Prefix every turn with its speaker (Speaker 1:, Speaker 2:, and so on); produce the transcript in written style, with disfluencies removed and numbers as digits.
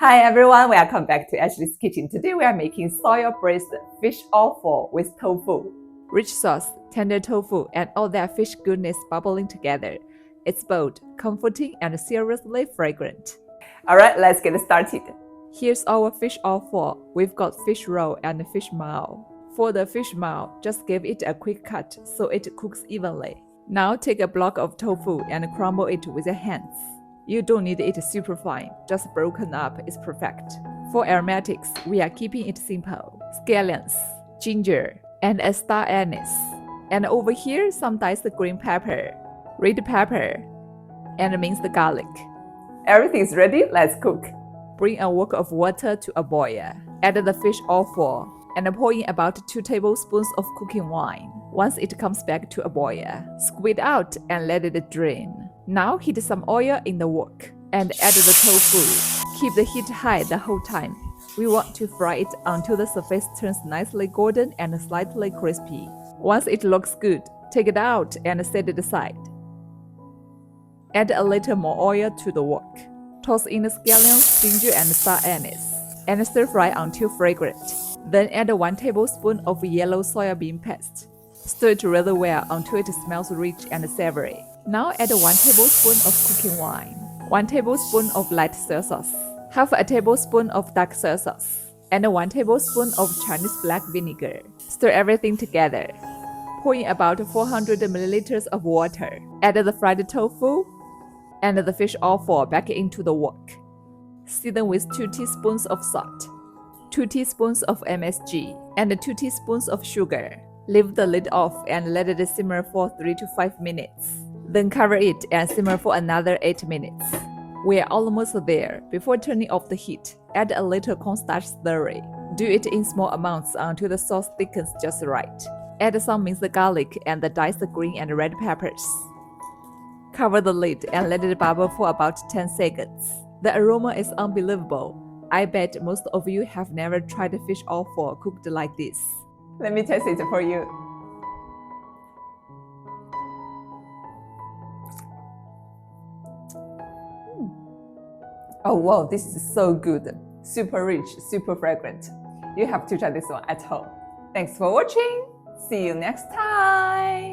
Speaker 1: Hi everyone, welcome back to Ashley's Kitchen. Today we are making soya braised fish offal with tofu. Rich sauce, tender tofu, and all that fish goodness bubbling together. It's bold, comforting, and seriously fragrant. Alright, let's get started. Here's our fish offal. We've got fish roe and fish maw. For the fish maw, just give it a quick cut so it cooks evenly. Now take a block of tofu and crumble it with your hands. You don't need it super fine, just broken up is perfect. For aromatics, we are keeping it simple. Scallions, ginger, and a star anise. And over here, some diced green pepper, red pepper, and minced garlic. Everything's ready, let's cook. Bring a wok of water to a boil. Add the fish offal and pour in about 2 tablespoons of cooking wine. Once it comes back to a boil, squeeze out and let it drain. Now heat some oil in the wok and add the tofu. Keep the heat high the whole time. We want to fry it until the surface turns nicely golden and slightly crispy. Once it looks good, take it out and set it aside. Add a little more oil to the wok. Toss in the scallions, ginger, and star anise, and stir fry until fragrant. Then add 1 tablespoon of yellow soybean paste. Stir it really well until it smells rich and savory. Now add 1 tablespoon of cooking wine, 1 tablespoon of light soy sauce, half a tablespoon of dark soy sauce, and 1 tablespoon of Chinese black vinegar. Stir everything together. Pour in about 400 milliliters of water. Add the fried tofu and the fish offal back into the wok. Season with 2 teaspoons of salt, 2 teaspoons of MSG, and 2 teaspoons of sugar. Leave the lid off and let it simmer for 3 to 5 minutes. Then cover it and simmer for another 8 minutes. We are almost there. Before turning off the heat, add a little cornstarch slurry. Do it in small amounts until the sauce thickens just right. Add some minced garlic and the diced green and red peppers. Cover the lid and let it bubble for about 10 seconds. The aroma is unbelievable. I bet most of you have never tried fish offal cooked like this. Let me taste it for you. Oh wow, this is so good. Super rich, super fragrant. You have to try this one at home. Thanks for watching. See you next time.